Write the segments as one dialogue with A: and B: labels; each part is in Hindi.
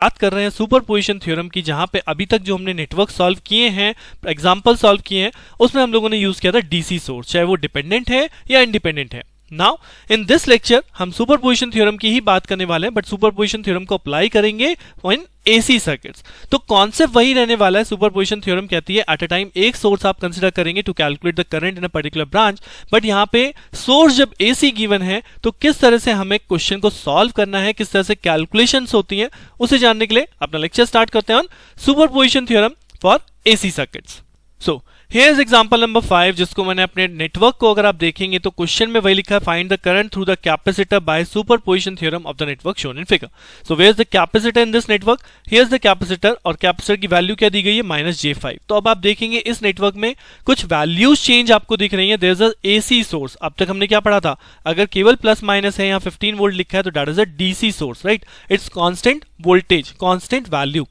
A: बात कर रहे हैं सुपरपोजिशन थ्योरम की, जहां पे अभी तक जो हमने नेटवर्क सॉल्व किए हैं, एग्जांपल सॉल्व किए हैं, उसमें हम लोगों ने यूज किया था डीसी सोर्स, चाहे वो डिपेंडेंट है या इंडिपेंडेंट है। नाउ इन दिस लेक्चर हम सुपरपोजिशन थ्योरम की ही बात करने वाले हैं, बट सुपरपोजिशन थ्योरम को अप्लाई करेंगे इन एसी सर्किट्स। तो कॉन्सेप्ट वही रहने वाला है। सुपरपोजिशन थ्योरम कहती है एट अ टाइम एक सोर्स आप कंसीडर करेंगे to calculate the current in a particular branch, but यहाँ पे सोर्स जब एसी गिवन है तो किस तरह से हमें क्वेश्चन को सॉल्व करना है, किस तरह से कैलकुलेशंस होती हैं, उसे जानने के लिए अपना लेक्चर स्टार्ट करते हैं on superposition theorem for AC circuits. So here is example number 5, जिसको मैंने अपने नेटवर्क को अगर आप देखेंगे तो क्वेश्चन में वही लिखा है, find the current through the capacitor by superposition theorem of the network shown in figure. So where is the capacitor in this network, here is the capacitor, और कैपेसिटर की वैल्यू क्या दी गई है, -j5। तो अब आप देखेंगे इस नेटवर्क में कुछ वैल्यूज चेंज आपको दिख रही है। There is a AC source. अब तक हमने क्या पढ़ा था, अगर केवल प्लस माइनस है, यहाँ 15 वोल्ट लिखा है, तो that is a DC source, right. It's constant voltage, constant value.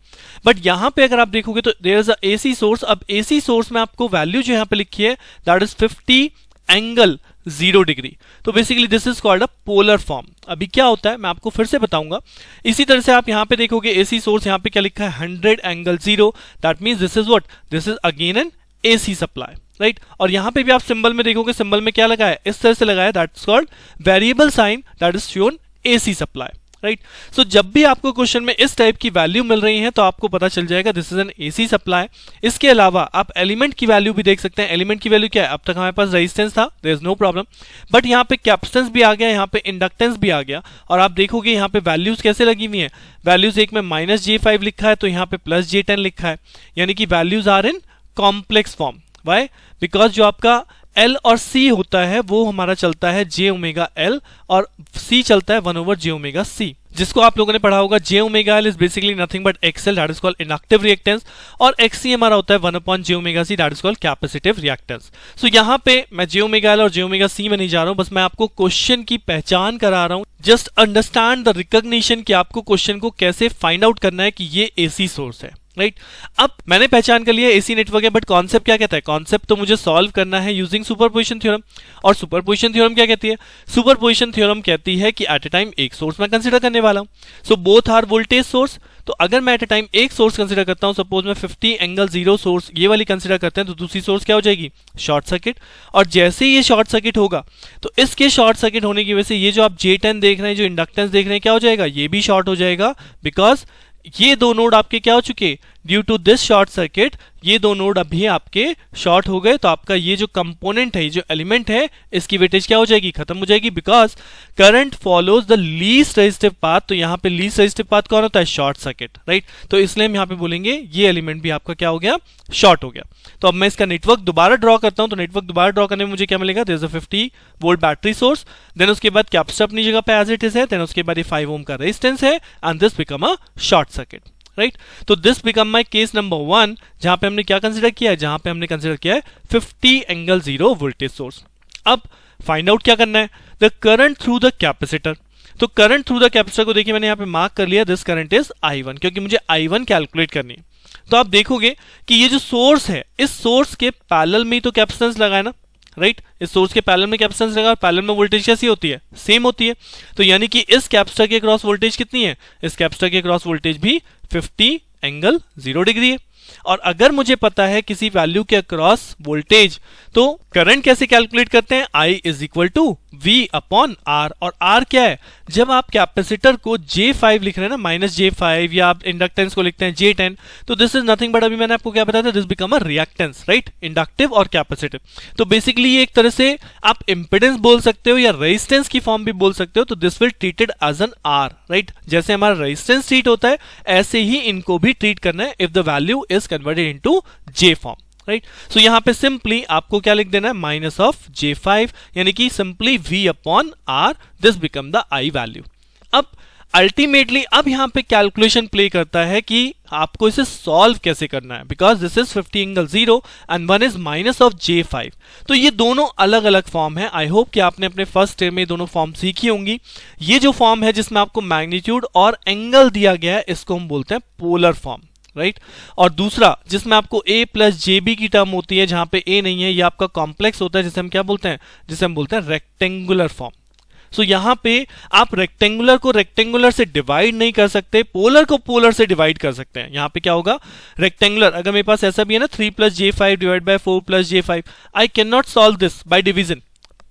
A: But यहां पे अगर आप देखोगे तो there is a AC source. अब एसी सोर्स में आपको वैल्यू जो यहां पे लिखी है दैट इज 50 एंगल 0 डिग्री। तो basically this is called a polar form. अभी क्या होता है मैं आपको फिर से बताऊंगा। इसी तरह से आप यहां पे देखोगे एसी सोर्स, यहां पे क्या लिखा है 100 angle 0, that means this is what, this is again an AC supply, right. और यहां पे भी आप सिंबल में देखोगे, सिंबल में क्या लगा है, इस तरह से लगा है, that's called variable sine, that is shown AC supply, right. So जब भी आपको क्वेश्चन में इस टाइप की वैल्यू मिल रही है तो आपको पता चल जाएगा this is an AC supply. इसके अलावा आप एलिमेंट की वैल्यू भी देख सकते हैं। एलिमेंट की वैल्यू क्या है, अब तक हमारे पास रेजिस्टेंस था, there is no problem, but यहाँ पे कैपेसिटेंस भी आ गया, यहाँ पे इंडक्टेंस भी आ गया। और आप देखोगे यहाँ पे वैल्यूज कैसे लगी हुई है, वैल्यूज एक में -j5 लिखा है तो यहाँ पे +j10 लिखा है, यानी कि values are in complex form. Why, because जो आपका L और C होता है वो हमारा चलता है j⍵L और C चलता है 1/j⍵C, जिसको आप लोगों ने पढ़ा होगा। j⍵L is basically nothing but XL, that is called inductive reactance, और XC हमारा होता है 1/j⍵C, that is called capacitive reactance. So यहाँ पे मैं j⍵L और j⍵C में नहीं जा रहा हूं, बस मैं आपको क्वेश्चन की पहचान करा रहा हूं। जस्ट अंडरस्टैंड द रिकॉग्निशन कि आपको क्वेश्चन को कैसे फाइंड आउट करना है कि ये एसी सोर्स है, राइट। अब मैंने पहचान कर लिया एसी नेटवर्क है, बट कॉन्सेप्ट क्या कहता है, कॉन्सेप्ट तो मुझे सॉल्व करना है यूजिंग सुपरपोजिशन थ्योरम। और सुपरपोजिशन थ्योरम क्या कहती है, सुपरपोजिशन थ्योरम कहती है कि एट अ टाइम एक सोर्स मैं कंसीडर करने वाला हूं। So both are voltage source. तो अगर मैं एट अ टाइम एक सोर्स कंसीडर करता हूं, सपोज मैं 50 एंगल 0 सोर्स ये वाली कंसीडर करते हैं, तो दूसरी सोर्स क्या हो जाएगी, शॉर्ट सर्किट। और जैसे ही ये शॉर्ट सर्किट होगा तो इसके शॉर्ट सर्किट होने की वजह से ये जो आप J10 देख रहे हैं, जो इंडक्टेंस देख रहे हैं, क्या हो जाएगा, ये भी शॉर्ट हो जाएगा, बिकॉज ये दो नोड आपके क्या हो चुके, due to this short circuit ये दो नोड अभी आपके शॉर्ट हो गए। तो आपका ये जो कंपोनेंट है, जो एलिमेंट है, इसकी वेटेज क्या हो जाएगी, खत्म हो जाएगी, because current follows the least resistive path. तो यहाँ पे लीस्ट रेजिस्टिव पाथ कौन होता है, शॉर्ट सर्किट, राइट। तो इसलिए हम यहाँ पे बोलेंगे ये एलिमेंट भी आपका क्या हो गया, शॉर्ट हो गया। तो अब मैं इसका नेटवर्क दोबारा ड्रॉ करता हूं, तो नेटवर्क दोबारा ड्रॉ करने में मुझे क्या मिलेगा, there is a 50 volt battery source, then उसके बाद कैपेसिटर अपनी जगह पे एज इट इज है, देन उसके बाद ये 5 ओम का रेजिस्टेंस है, and this become a short circuit, right. तो this become my case number 1, जहां पे हमने क्या कंसीडर किया है, जहां पे हमने कंसीडर किया है 50 एंगल 0 वोल्टेज सोर्स। अब फाइंड आउट क्या करना है, the current through the capacitor. तो करंट थ्रू द कैपेसिटर को देखिए मैंने यहाँ पे मार्क कर लिया, दिस करंट इज I1, क्योंकि मुझे I1 कैलकुलेट करनी है। तो आप देखोगे कि ये जो सोर्स है, इस सोर्स के पैरेलल में ही तो कैपेसिटेंस लगा है ना, राइट। इस सोर्स के पैरेलल में कैपेसिटेंस लगा, पैरेलल में वोल्टेज कैसी होती है, सेम होती है। तो यानी कि इस कैपेसिटर के क्रॉस वोल्टेज कितनी है, इस कैपेसिटर के क्रॉस वोल्टेज भी 50 एंगल 0 डिग्री है। और अगर मुझे पता है किसी वैल्यू के अक्रॉस वोल्टेज, तो करंट कैसे कैलकुलेट करते हैं, I is equal to V upon R। और R क्या है, जब आप कैपेसिटर को J5 लिख रहे हैं ना, -j5, या आप इंडक्टेंस को लिखते हैं J10, तो दिस इज नथिंग बट, अभी मैंने आपको क्या बताया था, this become a reactance, right, inductive और कैपेसिटिव। तो बेसिकली ये एक तरह से आप इंपेडेंस बोल सकते हो या रेजिस्टेंस की फॉर्म भी बोल सकते हो। तो this will treated as an R, right. जैसे हमारा रेजिस्टेंस ट्रीट होता है, ऐसे ही इनको भी ट्रीट करना है if the value is converted into J form, right. So यहां पे सिंपली आपको क्या लिख देना है, -j5, यानी कि simply V upon R, this become the I value. अब अल्टीमेटली अब यहां पे कैलकुलेशन प्ले करता है कि आपको इसे सॉल्व कैसे करना है, because this is 50 angle 0 and one is -j5। तो ये दोनों अलग अलग फॉर्म है। आई होप कि आपने अपने फर्स्ट ईयर में दोनों फॉर्म सीखी होंगी। ये जो फॉर्म है जिसमें आपको मैग्नीट्यूड और एंगल दिया गया है, इसको हम बोलते हैं पोलर फॉर्म, राइट। और दूसरा जिसमें आपको a प्लस jb की टर्म होती है, जहां पे a नहीं है, ये आपका कॉम्प्लेक्स होता है, जिसे हम क्या बोलते हैं, जिसे हम बोलते हैं रेक्टेंगुलर फॉर्म। सो यहाँ पे आप रेक्टेंगुलर को रेक्टेंगुलर से डिवाइड नहीं कर सकते, पोलर को पोलर से डिवाइड कर सकते हैं। यहाँ पे क्या होगा, रेक्टेंगुलर अगर मेरे पास ऐसा भी है ना 3 + j5 divide by 4 + j5, I can not solve this by division,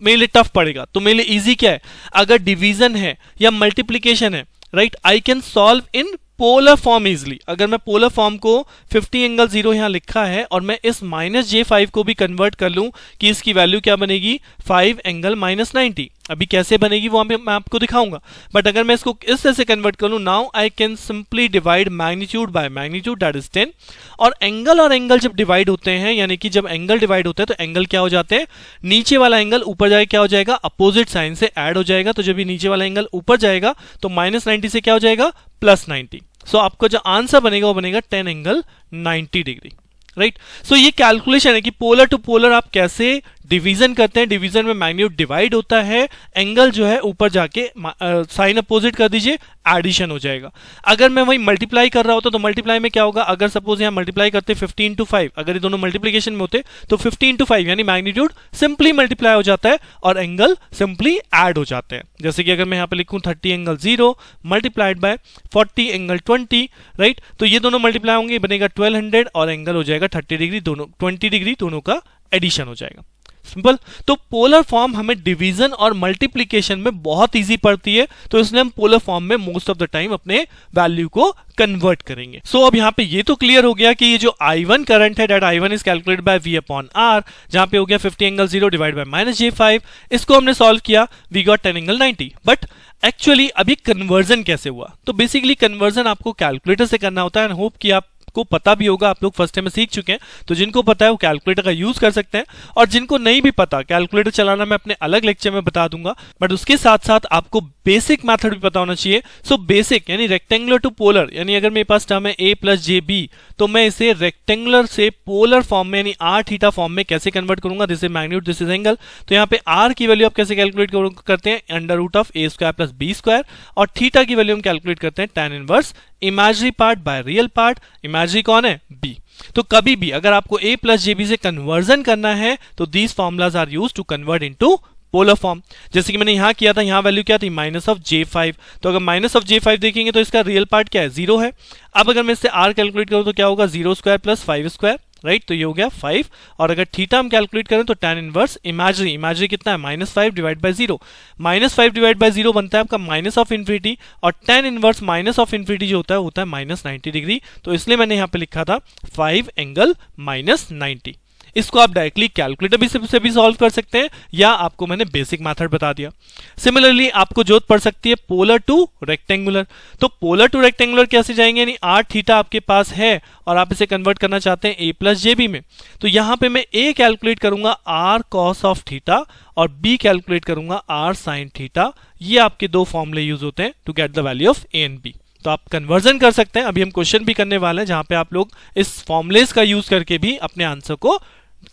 A: मेरे लिए टफ पड़ेगा। तो मेरे लिए इजी क्या है, अगर डिवीजन है या मल्टीप्लीकेशन है, right, I can solve in polar form easily. अगर मैं पोलर फॉर्म को 50 एंगल 0 यहां लिखा है और मैं इस -j5 को भी कन्वर्ट कर लूं कि इसकी वैल्यू क्या बनेगी, 5 एंगल -90। अभी कैसे बनेगी वो मैं आपको दिखाऊंगा, बट अगर मैं इसको इस तरह से कन्वर्ट कर लूं, now I can simply divide magnitude by magnitude, that is 10। और एंगल जब डिवाइड होते हैं, यानी कि जब एंगल डिवाइड होते हैं तो एंगल क्या हो जाते हैं, नीचे वाला एंगल ऊपर जाए क्या हो जाएगा, अपोजिट साइन से ऐड हो जाएगा। तो जब ये नीचे वाला एंगल ऊपर जाएगा तो -90 से क्या हो जाएगा, +90। सो आपका जो आंसर बनेगा वो बनेगा 10 एंगल 90 डिग्री, राइट। सो ये कैलकुलेशन है कि पोलर टू पोलर आप कैसे डिवीजन करते हैं। डिवीजन में मैग्नीट्यूड डिवाइड होता है, एंगल जो है ऊपर जाके साइन अपोजिट कर दीजिए, एडिशन हो जाएगा। अगर मैं वही मल्टीप्लाई कर रहा होता तो मल्टीप्लाई में क्या होगा, अगर सपोज यहाँ मल्टीप्लाई करते 15 × 5, अगर ये दोनों मल्टीप्लीकेशन में होते तो 15 × 5 यानी मैग्नीट्यूड सिंपली मल्टीप्लाई हो जाता है और एंगल सिंपली ऐड हो जाते हैं। जैसे कि अगर मैं यहाँ पे लिखूं 30 angle 0 multiplied by 40 angle 20, right, तो ये दोनों मल्टीप्लाई होंगे, बनेगा 1200 और एंगल हो जाएगा 30 डिग्री, दोनों 20 डिग्री दोनों का एडिशन हो जाएगा। सिंपल। तो पोलर फॉर्म हमें डिवीजन और मल्टीप्लीकेशन में बहुत इजी पड़ती है, तो इसलिए हम पोलर फॉर्म में मोस्ट ऑफ द टाइम अपने वैल्यू को कन्वर्ट करेंगे। सो अब यहाँ पे ये तो क्लियर हो गया कि ये जो I1 करंट है, that I1 is calculated by V/R, जहां पे हो गया 50 एंगल 0 डिवाइड बाय -j5। इसको हमने सॉल्व किया, we got 10 angle 90। But actually अभी कन्वर्जन कैसे हुआ, तो बेसिकली कन्वर्जन आपको कैलकुलेटर से करना होता है। एंड होप कि आपको पता भी होगा, आप लोग फर्स्ट टाइम में सीख चुके हैं, तो जिनको पता है वो कैलकुलेटर का यूज कर सकते हैं, और जिनको नहीं भी पता, कैलकुलेटर चलाना मैं अपने अलग लेक्चर में बता दूंगा, बट उसके साथ साथ आपको बेसिक मेथड भी पता होना चाहिए। सो बेसिक यानी रेक्टेंगुलर टू पोलर, यानी अगर मेरे पास टर्म है a + jb, तो मैं इसे रेक्टेंगुलर से पोलर फॉर्म में यानी r थीटा फॉर्म में कैसे कन्वर्ट करूंगा, this is magnitude, this is angle. तो यहाँ पे r की वैल्यू आप कैसे कैलकुलेट करते हैं, √a² + b², और थीटा की वैल्यू हम कैलकुलेट करते हैं tan inverse imaginary part by real part. Imaginary कौन है, b। तो कभी भी अगर आपको a + jb से कन्वर्जन करना है तो these formulas are used to convert into polar form. जैसे कि मैंने यहां किया था, यहां वैल्यू क्या थी, -j5, तो अगर -j5 देखेंगे तो इसका रियल पार्ट क्या है, 0 है। अब अगर मैं इससे r कैलकुलेट करूं तो क्या होगा, 0² + 5², राइट, तो ये हो गया 5। और अगर थीटा हम कैलकुलेट करें तो tan इनवर्स इमेजिनरी कितना है, -5 डिवाइड बाय 0। -5 डिवाइड बाय 0 बनता है आपका -∞, और tan इनवर्स -∞ जो होता है -90 डिग्री। तो इसलिए मैंने यहाँ पे लिखा था 5 एंगल -90। इसको आप डायरेक्टली कैलकुलेटर से भी सॉल्व कर सकते हैं, या आपको मैंने बेसिक मेथड बता दिया। सिमिलरली आपको जरूरत पड़ सकती है पोलर टू रेक्टेंगुलर, तो पोलर टू रेक्टेंगुलर कैसे जाएंगे, यानी r थीटा आपके पास है और आप इसे कन्वर्ट करना चाहते हैं a + jb में, तो यहां पे मैं a कैलकुलेट करूंगा r cos ऑफ थीटा और b कैलकुलेट करूंगा r sin थीटा। ये आपके दो फॉर्मूले यूज होते हैं to get the value of a and b। तो आप कन्वर्जन कर सकते हैं। अभी हम क्वेश्चन भी करने वाले हैं जहां पे आप लोग इस फॉर्मुलेस का यूज करके भी अपने आंसर को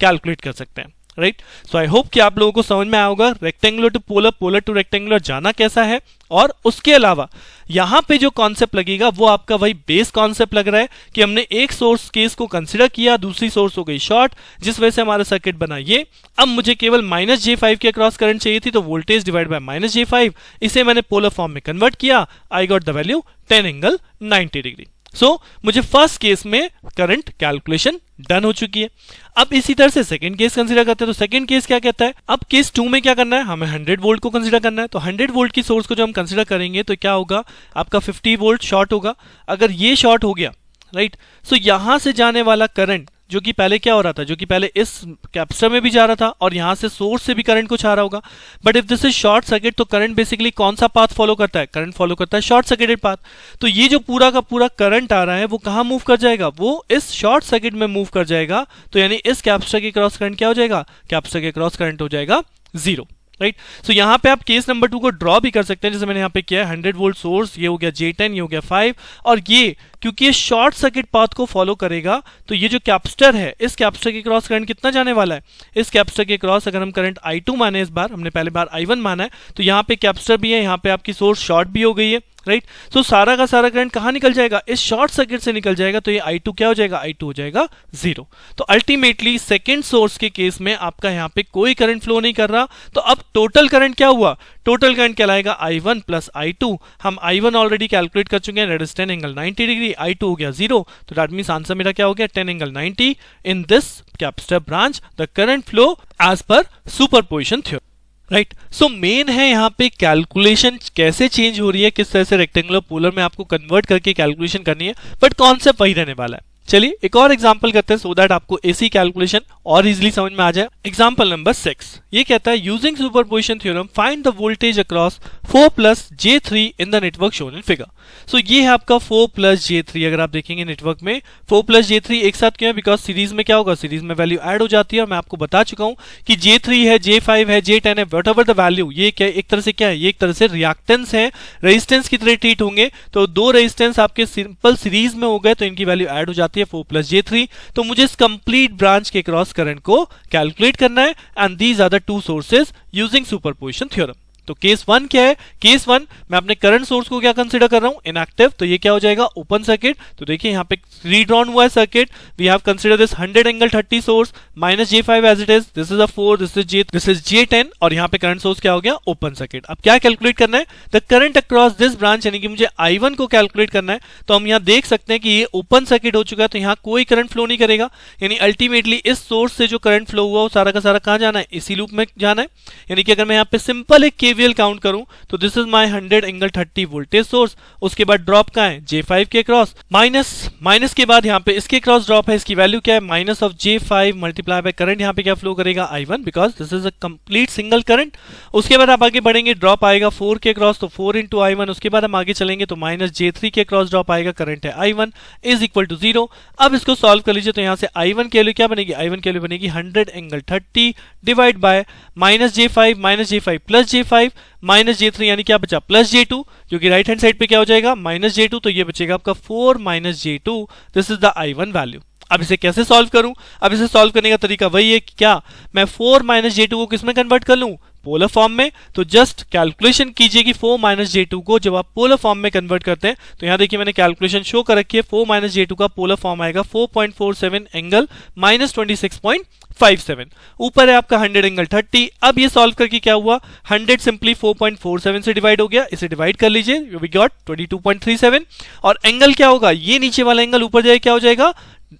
A: कैलकुलेट कर सकते हैं, राइट। सो आई होप कि आप लोगों को समझ में आया होगा rectangular to polar, polar to rectangular जाना कैसा है। और उसके अलावा यहां पे जो कॉन्सेप्ट लगेगा वो आपका वही बेस कॉन्सेप्ट लग रहा है कि हमने एक सोर्स केस को कंसीडर किया, दूसरी सोर्स हो गई शॉर्ट, जिस वजह से हमारा सर्किट बना ये। अब मुझे केवल -j5 के अक्रॉस करंट चाहिए थी, तो वोल्टेज डिवाइड बाय -j5, इसे मैंने पोलर फॉर्म में कन्वर्ट किया, I got the value 10 angle 90 degree. So मुझे फर्स्ट केस में करंट कैलकुलेशन डन हो चुकी है। अब इसी तरह से सेकंड केस कंसीडर करते हैं, तो सेकंड केस क्या कहता है, अब केस 2 में क्या करना है, हमें 100 वोल्ट को कंसीडर करना है। तो 100 वोल्ट की सोर्स को जो हम कंसीडर करेंगे तो क्या होगा, आपका 50 वोल्ट शॉर्ट होगा। अगर ये शॉर्ट हो गया, राइट, सो यहां से जाने वाला करंट जो कि पहले क्या हो रहा था, जो कि पहले इस कैपेसिटर में भी जा रहा था और यहां से सोर्स से भी करंट कुछ आ रहा होगा। But if this is short circuit, तो करंट बेसिकली कौन सा पाथ फॉलो करता है, करंट फॉलो करता है शॉर्ट सर्किटेड पाथ। तो ये जो पूरा का पूरा करंट आ रहा है वो कहां मूव कर जाएगा, वो इस शॉर्ट सर्किट में मूव कर जाएगा। तो यानी इस कैपेसिटर के क्रॉस करंट क्या हो जाएगा, कैपेसिटर के क्रॉस करंट हो जाएगा 0, राइट। सो यहां पे आप केस नंबर 2 को ड्रॉ भी कर सकते हैं, जैसे मैंने यहां पे किया है। 100 वोल्ट सोर्स, ये हो गया J10, ये हो गया 5, और ये क्योंकि ये शॉर्ट सर्किट पाथ को फॉलो करेगा, तो ये जो कैपेसिटर है, इस कैपेसिटर के क्रॉस करंट कितना जाने वाला है, इस कैपेसिटर के क्रॉस अगर हम करंट I2 माने, इस बार हमने पहले बार I1 माना है, तो यहाँ पे कैपेसिटर भी है, यहाँ पे आपकी सोर्स शॉर्ट भी हो गई है, राइट। सो सारा का सारा करंट कहाँ निकल जाएगा, इस शॉर्ट सर्किट से निकल जाएगा, तो ये I2 क्या हो जाएगा, I2 हो जाएगा 0। तो अल्टीमेटली सेकेंड सोर्स के केस में आपका यहाँ पे कोई करंट फ्लो नहीं कर रहा, तो अब टोटल करंट क्या हुआ, टोटल करंट कहलाएगा I1 प्लस I2। हम I1 ऑलरेडी कैलकुलेट कर चुके हैं, that is 10 angle 90 degree, I2 हो गया 0, तो दैट मींस आंसर मेरा क्या हो गया 10 angle 90 in this capacitor branch the current flow as per superposition theorem. Right. So main है यहाँ पे कैलकुलेशन कैसे चेंज हो रही है, किस तरह से रेक्टेंगुलर पोलर में आपको कन्वर्ट करके कैलकुलेशन करनी है, बट कॉन्सेप्ट वही रहने वाला है। चलिए एक और एग्जांपल करते हैं सो दैट आपको एसी कैलकुलेशन और इजीली समझ में आ जाए। एग्जांपल नंबर 6 ये कहता है using superposition theorem find the voltage across 4 plus J3 in the network shown in figure. So ये है आपका 4 प्लस J3। अगर आप देखेंगे नेटवर्क में 4 प्लस J3 एक साथ क्यों है, बिकॉज सीरीज में क्या होगा, सीरीज में वैल्यू ऐड हो जाती है, और मैं आपको बता चुका हूं कि J3 है, J5 है, J10 है, वट एवर द वैल्यू, ये क्या एक तरह से क्या है, ये एक तरह से रिएक्टेंस है, रेजिस्टेंस की तरह ट्रीट होंगे। तो दो रेजिस्टेंस आपके सिंपल सीरीज में हो गए तो इनकी वैल्यू ऐड हो जाती है 4 प्लस J3। तो मुझे इस कंप्लीट ब्रांच के क्रॉस करंट को कैलकुलेट करना है, and these are the two sources using superposition theorem. तो केस 1 क्या है, केस 1 मैं अपने करंट सोर्स को क्या कंसीडर कर रहा हूं, इनएक्टिव, तो ये क्या हो जाएगा ओपन सर्किट। तो देखिए यहाँ पे रीड्रॉन हुआ है circuit, we have consider this 100 angle 30 source minus J5 as it is, this is a 4, this is J10, और यहाँ पे करंट सोर्स क्या हो गया ओपन सर्किट। अब क्या कैलकुलेट करना है, the current across this branch, यानी कि मुझे I1 को कैलकुलेट करना है। तो हम यहाँ देख सकते हैं कि ये ओपन सर्किट हो चुका है, तो यहाँ कोई करंट फ्लो नहीं करेगा, यानी अल्टीमेटली इस सोर्स से जो करंट फ्लो हुआ वो सारा का सारा कहां जाना है, इसी लूप में जाना है। यानी कि अगर मैं यहाँ पे सिंपल एक KVL काउंट करूं तो this is my 100 angle 30 voltage source, उसके बाद ड्रॉप कहां है J5 के क्रॉस, माइनस के बाद यहाँ पे इसके क्रॉस ड्रॉप है, इसकी वैल्यू क्या है minus of J5 multiply by current, यहाँ पे क्या फ्लो करेगा I1, because this is a complete single current. उसके बाद आप आगे बढ़ेंगे, ड्रॉप आएगा 4 के क्रॉस, तो 4 इंटू I1, उसके बाद हम आगे चलेंगे तो माइनस J3 के क्रॉस ड्रॉप आएगा, करंट है I1 इज इक्वल टू 0। अब इसको सॉल्व कर लीजिए, तो यहाँ से I1 की वैल्यू क्या बनेगी, I1 की वैल्यू बनेगी 100 angle 30 divide by minus J5 plus J5 minus J3, यानी क्या बचा प्लस J2, जो कि राइट हैंड साइड पे क्या हो जाएगा माइनस J2, तो ये बचेगा आपका 4 minus J2, this is the I1 value. अब इसे कैसे सॉल्व करूं, अब इसे सॉल्व करने का तरीका वही है कि क्या मैं 4 माइनस J2 को किस में कन्वर्ट कर लूं, पोलर फॉर्म में। तो जस्ट कैलकुलेशन कीजिए कि 4 माइनस J2 को जब आप पोलर फॉर्म में कन्वर्ट करते हैं, तो यहां देखिए मैंने कैलकुलेशन शो कर रखी है, 4 माइनस J2 का पोलर फॉर्म आएगा 4.47 एंगल माइनस 26.57, ऊपर है आपका 100 एंगल 30। अब ये सॉल्व करके क्या हुआ, 100 सिंपली 4.47 से डिवाइड हो गया, इसे डिवाइड कर लीजिए, वी गॉट 22.37, और एंगल क्या होगा, ये नीचे वाला एंगल ऊपर जाए क्या हो जाएगा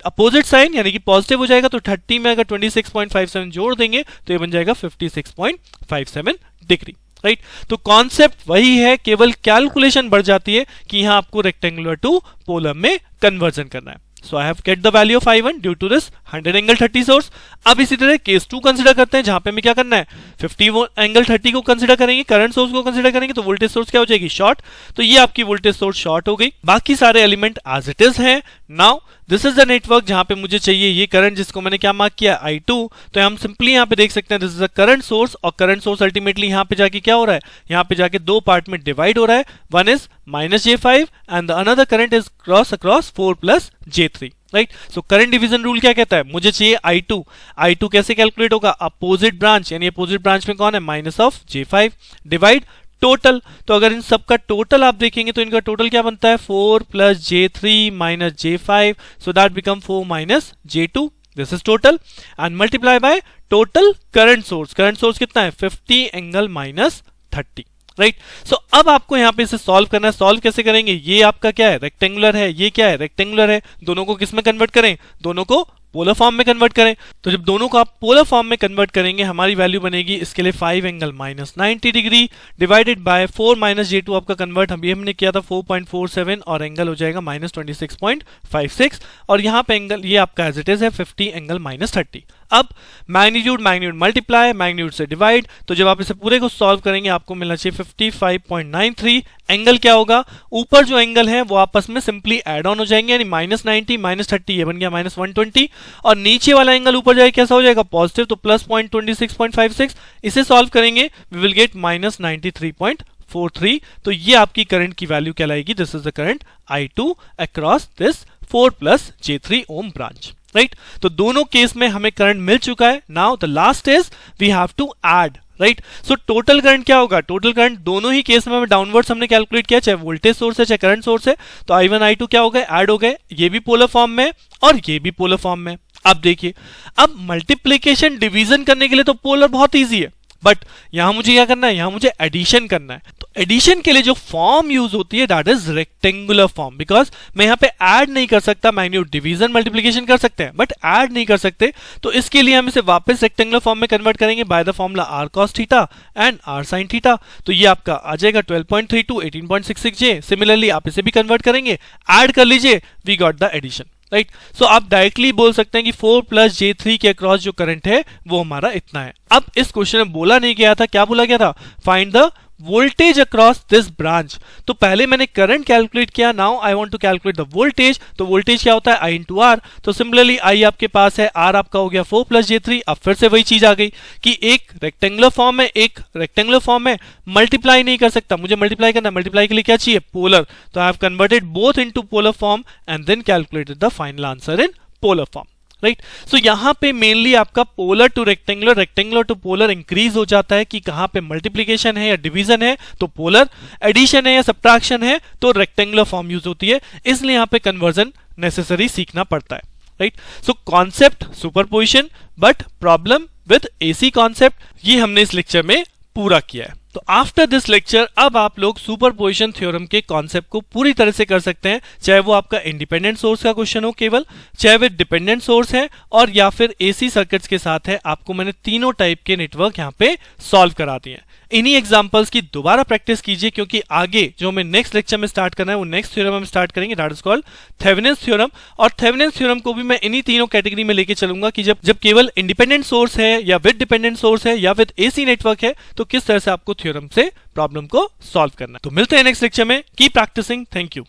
A: अपोजिट साइन, यानी कि पॉजिटिव हो जाएगा। तो 30 में अगर 26.57 जोड़ देंगे तो ये बन जाएगा 56.57 डिग्री। राइट। तो कॉन्सेप्ट वही है, केवल कैलकुलेशन बढ़ जाती है कि यहां आपको रेक्टेंगुलर टू पोलर में कन्वर्जन करना है। So I have get the value of I1 due to this 100 angle 30 source. अब इसी तरह केस 2 कंसीडर करते हैं, जहां पे हमें क्या करना है 50 एंगल 30 को कंसीडर करेंगे, करंट सोर्स को कंसीडर करेंगे, तो वोल्टेज सोर्स क्या हो जाएगी शॉर्ट। तो ये आपकी वोल्टेज सोर्स शॉर्ट हो गई, बाकी सारे एलिमेंट एज इट इज हैं। Now this is the network जहां पे मुझे चाहिए ये करंट, जिसको मैंने क्या मार्क किया I2। तो हम सिंपली यहां पे देख सकते हैं this is a current source, और करंट सोर्स अल्टीमेटली यहां पे जाके क्या हो रहा है, यहां पे जाके दो पार्ट में डिवाइड हो रहा है, one is minus J5 and the another current is cross across 4 plus J3। Right. So current division rule क्या कहता है, मुझे चाहिए I2 कैसे कैलकुलेट होगा, अपोजिट ब्रांच, यानी अपोजिट ब्रांच में कौन है minus of J5 divide total. तो अगर इन सब का टोटल आप देखेंगे तो इनका टोटल क्या बनता है 4 plus J3 minus J5, so that become 4 minus J2, this is total, and multiply by total current source कितना है 50 एंगल माइनस 30। राइट। सो अब आपको यहां पे इसे सॉल्व करना है। सॉल्व कैसे करेंगे, ये आपका क्या है रेक्टेंगुलर है, ये क्या है रेक्टेंगुलर है, दोनों को किस में कन्वर्ट करें, दोनों को पोलर फॉर्म में कन्वर्ट करें। तो जब दोनों को आप पोलर फॉर्म में कन्वर्ट करेंगे, हमारी वैल्यू बनेगी इसके लिए 5 angle minus 90 degree divided by 4 minus J2 आपका कन्वर्ट हमने किया था 4.47, और एंगल हो जाएगा माइनस 26.56, और यहाँ पे एंगल ये आपका एज इट इज है 50 एंगल माइनस 30। अब मैग्नीट्यूड मल्टीप्लाई मैग्नीट्यूड से डिवाइड, तो जब आप इसे पूरे को सॉल्व करेंगे आपको मिलना चाहिए 55.93। एंगल क्या होगा, ऊपर जो एंगल है वो आपस में सिंपली एड ऑन हो जाएंगे, यानी माइनस 90 माइनस 30 ये बन गया माइनस 120, और नीचे वाला एंगल ऊपर जाए कैसा हो जाएगा पॉजिटिव, तो प्लस 26.56। इसे सॉल्व करेंगे वी विल गेट माइनस 93.43। तो ये आपकी करंट की वैल्यू कहलाएगी, this is the current I2 across this 4 plus J3 ohm branch. Right. तो दोनों केस में हमें करंट मिल चुका है। Now the last is we have to add right. So total current क्या होगा, टोटल करंट दोनों ही केस में हमें डाउनवर्ड्स हमने कैलकुलेट किया, चाहे वोल्टेज सोर्स है चाहे करंट सोर्स है, तो I1 I2 क्या हो गए, ऐड हो गए, ये भी पोलर फॉर्म में और ये भी पोलर फॉर्म में। अब देखिए, अब मल्टीप्लीकेशन डिवीजन करने के लिए तो पोलर बहुत ईजी है, बट यहां मुझे क्या करना है, यहां मुझे एडिशन करना है। तो एडिशन के लिए जो फॉर्म यूज होती है that is rectangular form, because मैं यहां पे ऐड नहीं कर सकता, माइन्यूट डिवीजन मल्टीप्लिकेशन कर सकते हैं बट ऐड नहीं कर सकते, तो इसके लिए हम इसे वापस रेक्टेंगुलर फॉर्म में कन्वर्ट करेंगे by the formula r cos theta and r sin theta. तो ये आपका आ जाएगा 12.32 18.66j। सिमिलरली आप इसे भी कन्वर्ट करेंगे, ऐड कर लीजिए, we got the addition, right. So आप डायरेक्टली बोल सकते हैं कि 4 प्लस J3 के अक्रॉस जो करंट है वो हमारा इतना है। अब इस क्वेश्चन में बोला नहीं गया था, क्या बोला गया था, find the voltage across this branch. तो पहले मैंने करंट कैलकुलेट किया, now I want to calculate the voltage. तो वोल्टेज क्या होता है, I इंटू आर। तो सिमिलरली I आपके पास है, R आपका हो गया 4 प्लस J3। अब फिर से वही चीज आ गई कि एक रेक्टेंगुलर फॉर्म है, एक रेक्टेंगुलर फॉर्म है, मल्टीप्लाई नहीं कर सकता, मुझे मल्टीप्लाई करना, मल्टीप्लाई के लिए क्या चाहिए, पोलर। तो I have converted both into polar form and then calculated the final answer in polar form, right. So यहां पे मेनली आपका polar to rectangular, rectangular to polar increase हो जाता है कि कहां पे मल्टीप्लिकेशन है या डिवीजन है तो पोलर, एडिशन है या सब्ट्रैक्शन है तो रेक्टेंगुलर फॉर्म यूज होती है, इसलिए यहां पे कन्वर्जन नेसेसरी सीखना पड़ता है, right. So concept superposition but problem with AC concept, ये हमने इस लेक्चर में पूरा किया है। तो आफ्टर दिस लेक्चर अब आप लोग सुपरपोजिशन थ्योरम के कॉन्सेप्ट को पूरी तरह से कर सकते हैं, चाहे वो आपका इंडिपेंडेंट सोर्स का क्वेश्चन हो केवल, चाहे वो डिपेंडेंट सोर्स है और या फिर एसी सर्किट्स के साथ है। आपको मैंने तीनों टाइप के नेटवर्क यहाँ पे सॉल्व करा दिए हैं। इन्हीं एग्जांपल्स की दोबारा प्रैक्टिस कीजिए, क्योंकि आगे जो हमें नेक्स्ट लेक्चर में स्टार्ट करना है वो नेक्स्ट थ्योरम हम स्टार्ट करेंगे, that is called Thevenin's theorem. और थेवेनिन्स थ्योरम को भी मैं इन्हीं तीनों कैटेगरी में लेके चलूंगा कि जब केवल इंडिपेंडेंट सोर्स है या विद डिपेंडेंट सोर्स है या विद एसी नेटवर्क है तो किस तरह से आपको थ्योरम से प्रॉब्लम को सॉल्व करना है। तो मिलते हैं नेक्स्ट लेक्चर में, कीप प्रैक्टिसिंग, थैंक यू।